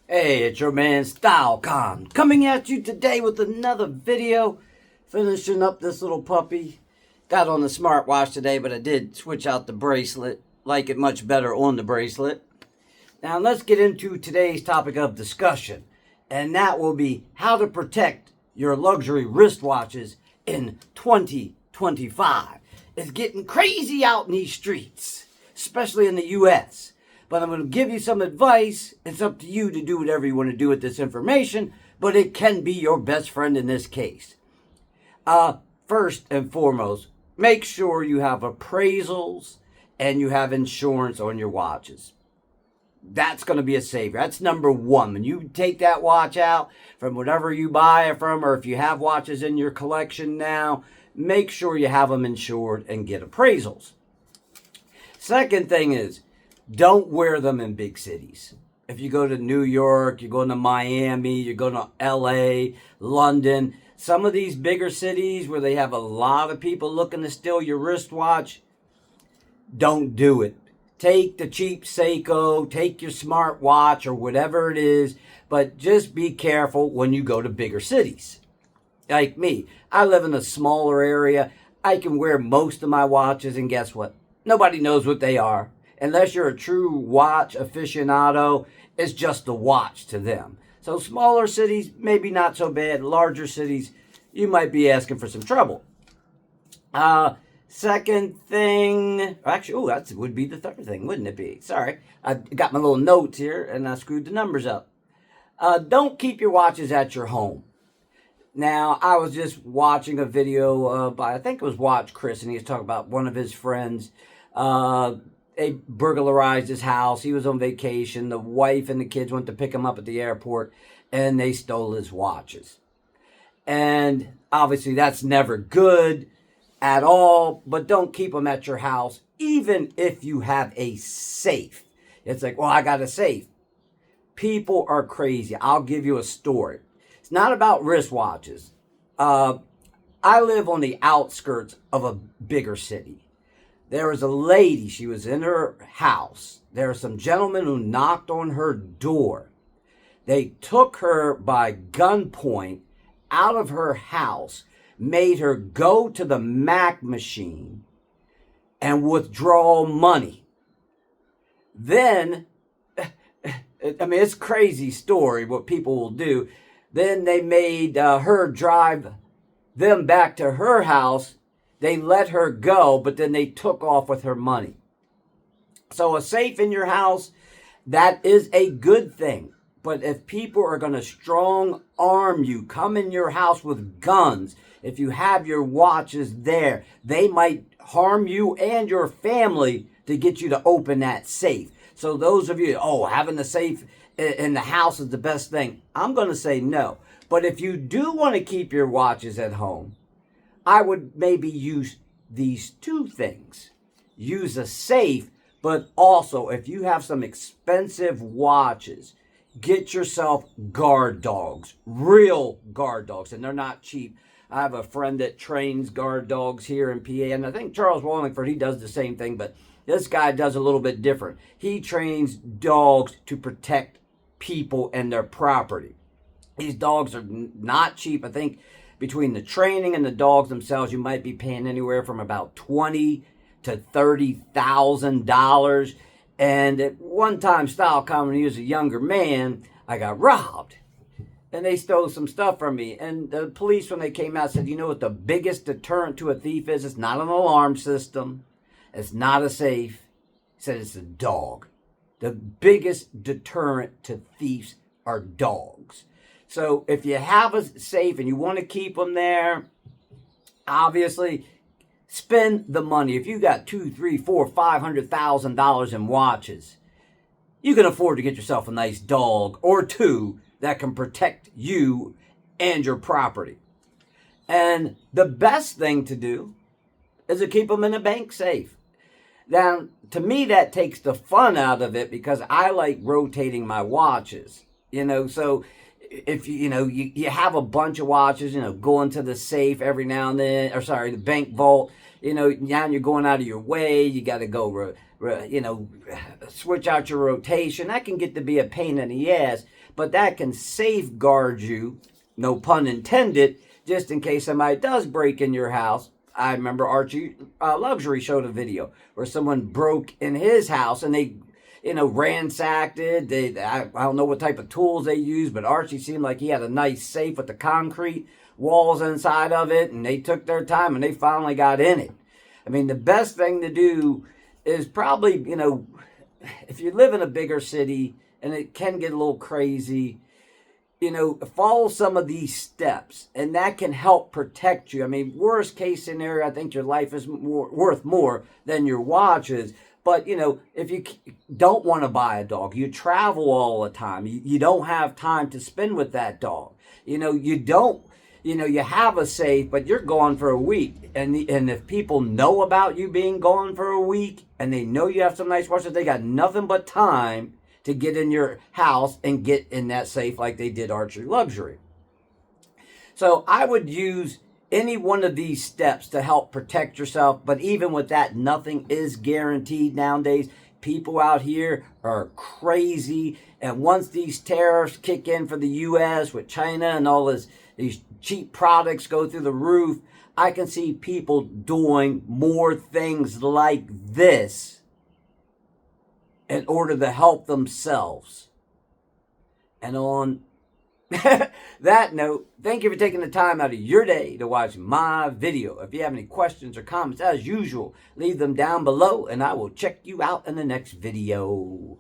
Hey, it's your man StyleCon coming at you today with another video. Finishing up this little puppy. Got on the smartwatch today, but I did switch out the bracelet. Like it much better on the bracelet. Now let's get into today's topic of discussion. And that will be how to protect your luxury wristwatches in 2025. It's getting crazy out in these streets, especially in the US. But I'm going to give you some advice. It's up to you to do whatever you want to do with this information, but it can be your best friend in this case. First and foremost, make sure you have appraisals and you have insurance on your watches. That's going to be a savior. That's number one. When you take that watch out from whatever you buy it from, or if you have watches in your collection now, make sure you have them insured and get appraisals. Second thing is, don't wear them in big cities. If you go to New York, you're going to Miami, you're going to LA, London, some of these bigger cities where they have a lot of people looking to steal your wristwatch, don't do it. Take the cheap Seiko, take your smartwatch or whatever it is, but just be careful when you go to bigger cities. Like me, I live in a smaller area. I can wear most of my watches, and guess what? Nobody knows what they are. Unless you're a true watch aficionado, it's just a watch to them. So smaller cities, maybe not so bad. Larger cities, you might be asking for some trouble. Second thing, actually, that would be the third thing, wouldn't it be? Sorry, I got my little notes here and I screwed the numbers up. Don't keep your watches at your home. Now, I was just watching a video by, I think it was Watch Chris, and he was talking about one of his friends. They burglarized his house. He was on vacation. The wife and the kids went to pick him up at the airport, and they stole his watches. And obviously, that's never good at all, but don't keep them at your house, even if you have a safe. It's like, well, I got a safe. People are crazy. I'll give you a story. It's not about wristwatches. I live on the outskirts of a bigger city. There was a lady, she was in her house. There were some gentlemen who knocked on her door. They took her by gunpoint out of her house, made her go to the Mac machine and withdraw money. Then, I mean, it's a crazy story what people will do. Then they made her drive them back to her house. They let her go, but then they took off with her money. So a safe in your house, that is a good thing. But if people are going to strong arm you, come in your house with guns, if you have your watches there, they might harm you and your family to get you to open that safe. So those of you, having the safe in the house is the best thing. I'm going to say no. But if you do want to keep your watches at home, I would maybe use these two things. Use a safe, but also if you have some expensive watches, get yourself guard dogs, real guard dogs, and they're not cheap. I have a friend that trains guard dogs here in PA, and I think Charles Wallingford, he does the same thing, but this guy does a little bit different. He trains dogs to protect people and their property. These dogs are not cheap. I think between the training and the dogs themselves, you might be paying anywhere from about $20,000 to $30,000. And at one time, StyleCon, when he was a younger man, I got robbed. And they stole some stuff from me. And the police, when they came out, said, you know what the biggest deterrent to a thief is? It's not an alarm system. It's not a safe. He said it's a dog. The biggest deterrent to thieves are dogs. So if you have a safe and you want to keep them there, obviously spend the money. If you got $200,000, $300,000, $400,000, $500,000 in watches, you can afford to get yourself a nice dog or two that can protect you and your property. And the best thing to do is to keep them in a bank safe. Now, to me, that takes the fun out of it because I like rotating my watches. So if you have a bunch of watches, going to the safe every now and then, the bank vault, now you're going out of your way, you got to go switch out your rotation. That can get to be a pain in the ass, but that can safeguard you, no pun intended, just in case somebody does break in your house. I remember Archie Luxury showed a video where someone broke in his house and they, ransacked it. I don't know what type of tools they used, but Archie seemed like he had a nice safe with the concrete walls inside of it, and they took their time and they finally got in it. I mean, the best thing to do is probably, if you live in a bigger city and it can get a little crazy, follow some of these steps, and that can help protect you. I mean, worst case scenario, I think your life is worth more than your watches. But, if you don't want to buy a dog, you travel all the time, you don't have time to spend with that dog. You have a safe, but you're gone for a week. And if people know about you being gone for a week and they know you have some nice watches, they got nothing but time to get in your house and get in that safe like they did Archie Luxury. So I would use any one of these steps to help protect yourself. But even with that, nothing is guaranteed nowadays. People out here are crazy. And once these tariffs kick in for the U.S. with China and all these cheap products go through the roof, I can see people doing more things like this in order to help themselves. And on that note, thank you for taking the time out of your day to watch my video. If you have any questions or comments, as usual, leave them down below and I will check you out in the next video.